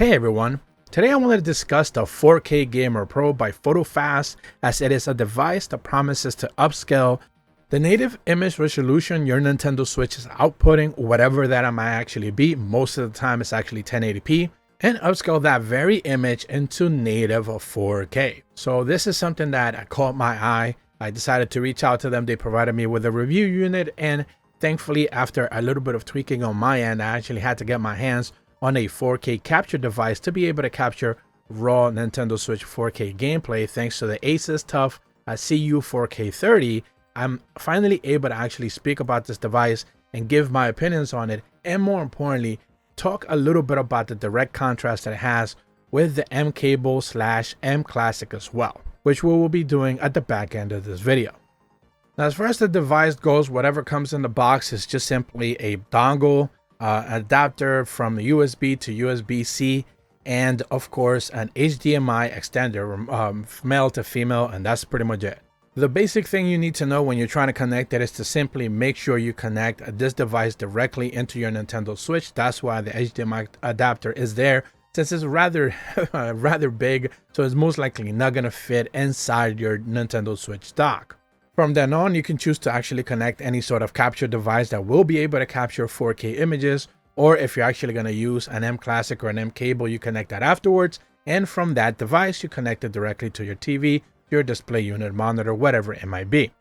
Hey everyone, today I wanted to discuss the 4K Gamer Pro by Photofast, as it is a device that promises to upscale the native image resolution your Nintendo Switch is outputting, whatever that might actually be. Most of the time it's actually 1080p, and upscale that very image into native 4K. So this is something that caught my eye. I decided to reach out to them. They provided me with a review unit, and thankfully after a little bit of tweaking on my end, I actually had to get my hands on a 4K capture device to be able to capture raw Nintendo Switch 4K gameplay. Thanks to the Asus TUF CU 4K30, I'm finally able to actually speak about this device and give my opinions on it, and more importantly, talk a little bit about the direct contrast that it has with the mCable / mClassic as well, which we will be doing at the back end of this video. Now, as far as the device goes, whatever comes in the box is just simply a dongle, adapter from USB to USB-C, and of course an HDMI extender, male to female, and that's pretty much it. The basic thing you need to know when you're trying to connect it is to simply make sure you connect this device directly into your Nintendo Switch. That's why the HDMI adapter is there, since it's rather big, so it's most likely not going to fit inside your Nintendo Switch dock. From then on, you can choose to actually connect any sort of capture device that will be able to capture 4K images, or if you're actually going to use an mClassic or an mCable, you connect that afterwards, and from that device, you connect it directly to your TV, your display unit, monitor, whatever it might be.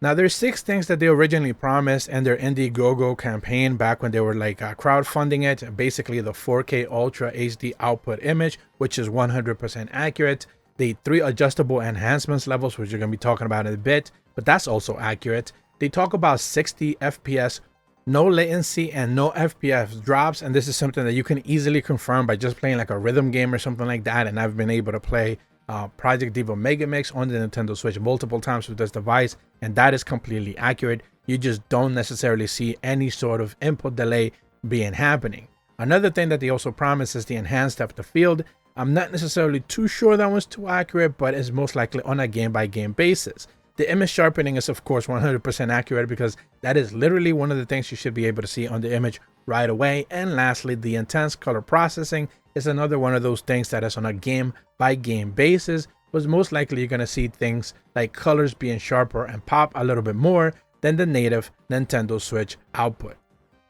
Now, there's 6 things that they originally promised in their Indiegogo campaign back when they were crowdfunding it. Basically, the 4K Ultra HD output image, which is 100% accurate. The 3 adjustable enhancements levels, which you're going to be talking about in a bit, but that's also accurate. They talk about 60 FPS, no latency, and no FPS drops, and this is something that you can easily confirm by just playing like a rhythm game or something like that. And I've been able to play Project Diva Mega Mix on the Nintendo Switch multiple times with this device, and that is completely accurate. You just don't necessarily see any sort of input delay being happening. Another thing that they also promise is the enhanced depth of field. I'm not necessarily too sure that one's too accurate, but it's most likely on a game-by-game basis. The image sharpening is of course 100% accurate, because that is literally one of the things you should be able to see on the image right away. And lastly, the intense color processing is another one of those things that is on a game-by-game basis, but most likely you're going to see things like colors being sharper and pop a little bit more than the native Nintendo Switch output.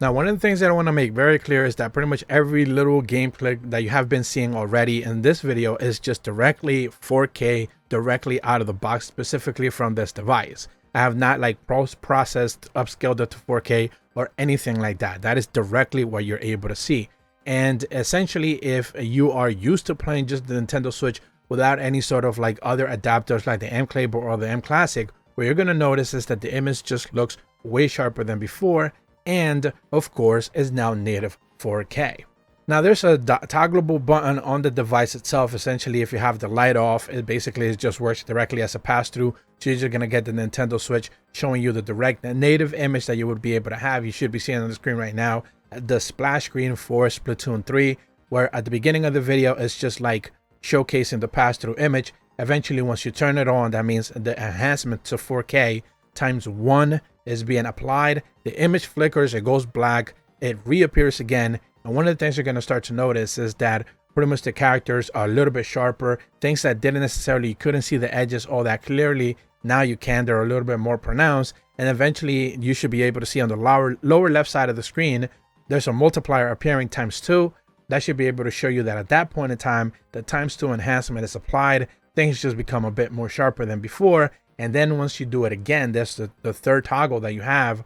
Now, one of the things that I want to make very clear is that pretty much every little gameplay that you have been seeing already in this video is just directly 4K, directly out of the box, specifically from this device. I have not post-processed, upscaled it to 4K or anything like that. That is directly what you're able to see. And essentially, if you are used to playing just the Nintendo Switch without any sort of other adapters like the mCable or the mClassic, what you're going to notice is that the image just looks way sharper than before, and of course is now native 4K. Now, there's a toggleable button on the device itself. Essentially, if you have the light off, it basically just works directly as a pass-through. So you're going to get the Nintendo Switch showing you the direct native image that you would be able to have. You should be seeing on the screen right now the splash screen for Splatoon 3, where at the beginning of the video it's just showcasing the pass-through image. Eventually, once you turn it on, that means the enhancement to 4K ×1 is being applied. The image flickers, it goes black, it reappears again. And one of the things you're going to start to notice is that pretty much the characters are a little bit sharper. Things that didn't necessarily, you couldn't see the edges all that clearly, now you can. They're a little bit more pronounced. And eventually you should be able to see on the lower left side of the screen, there's a multiplier appearing ×2. That should be able to show you that at that point in time, the ×2 enhancement is applied. Things just become a bit more sharper than before. And then once you do it again, that's the third toggle that you have.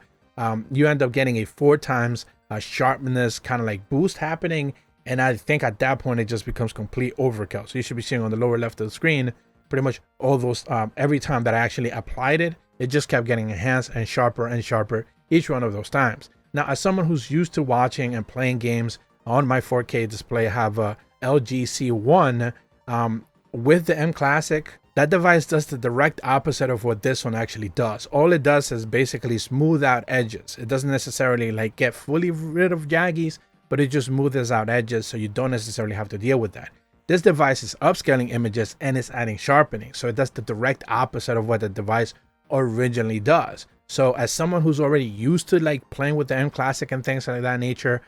You end up getting a 4 times sharpness kind of boost happening. And I think at that point, it just becomes complete overkill. So you should be seeing on the lower left of the screen, pretty much all those, every time that I actually applied it, it just kept getting enhanced and sharper each one of those times. Now, as someone who's used to watching and playing games on my 4K display, I have a LG C1 with the mClassic. That device does the direct opposite of what this one actually does. All it does is basically smooth out edges. It doesn't necessarily get fully rid of jaggies, but it just smooths out edges, so you don't necessarily have to deal with that. This device is upscaling images and it's adding sharpening, so it does the direct opposite of what the device originally does. So as someone who's already used to playing with the mClassic and things like that nature,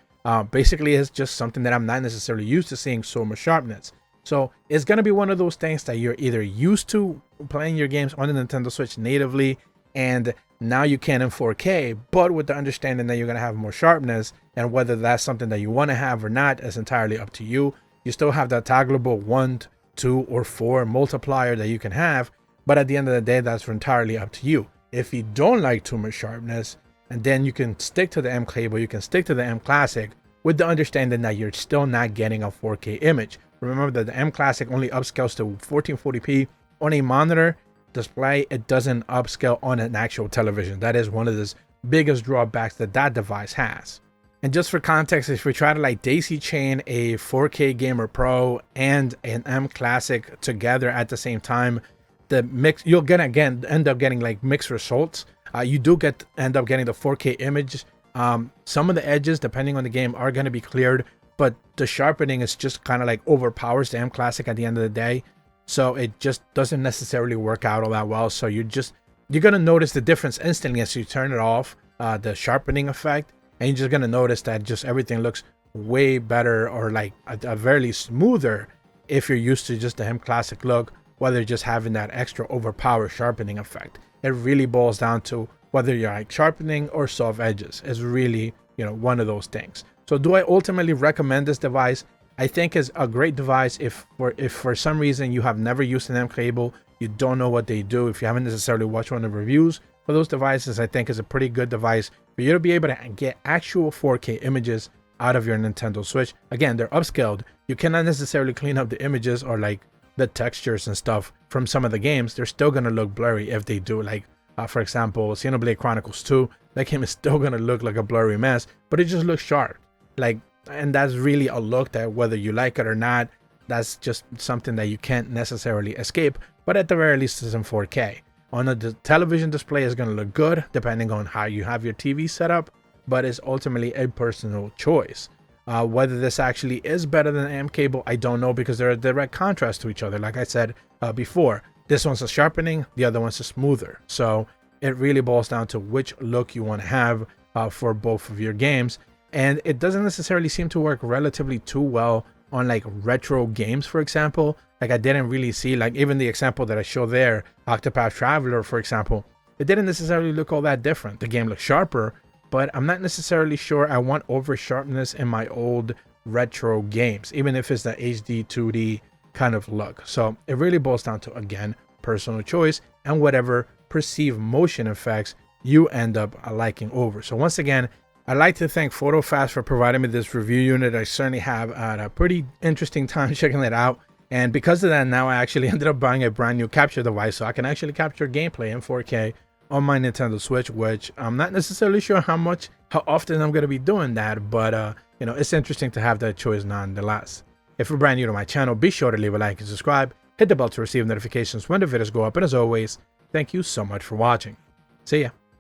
Basically, it's just something that I'm not necessarily used to seeing so much sharpness. So it's going to be one of those things that you're either used to playing your games on the Nintendo Switch natively, and now you can in 4K, but with the understanding that you're going to have more sharpness, and whether that's something that you want to have or not is entirely up to you. You still have that toggleable 1, 2, or 4 multiplier that you can have, but at the end of the day, that's entirely up to you. If you don't like too much sharpness, and then you can stick to the mCable, you can stick to the mClassic with the understanding that you're still not getting a 4K image. Remember that the mClassic only upscales to 1440p on a monitor display. It doesn't upscale on an actual television. That is one of the biggest drawbacks that that device has. And just for context, if we try to like daisy chain a 4K Gamer Pro and an mClassic together at the same time, the mix, you'll get again end up getting like mixed results. You do end up getting the 4K image. Some of the edges, depending on the game, are going to be cleared, but the sharpening is just kind of like overpowers the mClassic at the end of the day. So it just doesn't necessarily work out all that well. So you're going to notice the difference instantly as you turn it off, the sharpening effect. And you're just going to notice that just everything looks way better, or like a very smoother if you're used to just the mClassic look, whether just having that extra overpowered sharpening effect. It really boils down to whether you're like sharpening or soft edges. It's really, one of those things. So do I ultimately recommend this device? I think it's a great device if for some reason you have never used an mCable, you don't know what they do, if you haven't necessarily watched one of the reviews for those devices. I think it's a pretty good device for you to be able to get actual 4K images out of your Nintendo Switch. Again, they're upscaled. You cannot necessarily clean up the images or like the textures and stuff from some of the games. They're still going to look blurry if they do. Like, for example, Xenoblade Chronicles 2, that game is still going to look like a blurry mess, but it just looks sharp. And that's really a look that, whether you like it or not, that's just something that you can't necessarily escape, but at the very least it's in 4K. On a television display, is going to look good depending on how you have your TV set up, but it's ultimately a personal choice. Whether this actually is better than mCable, I don't know, because they're a direct contrast to each other. Like I said before, this one's a sharpening, the other one's a smoother. So it really boils down to which look you want to have for both of your games. And it doesn't necessarily seem to work relatively too well on like retro games, for example. Like I didn't really see, like even the example that I showed there, Octopath Traveler, for example, it didn't necessarily look all that different. The game looked sharper, but I'm not necessarily sure I want over sharpness in my old retro games, even if it's the HD 2D kind of look. So it really boils down to, again, personal choice and whatever perceived motion effects you end up liking over. So once again, I'd like to thank Photofast for providing me this review unit. I certainly have had a pretty interesting time checking it out. And because of that, now I actually ended up buying a brand new capture device, so I can actually capture gameplay in 4K on my Nintendo Switch, which I'm not necessarily sure how often I'm going to be doing that, but it's interesting to have that choice nonetheless. If you're brand new to my channel, be sure to leave a like and subscribe, hit the bell to receive notifications when the videos go up, and as always, thank you so much for watching. See ya.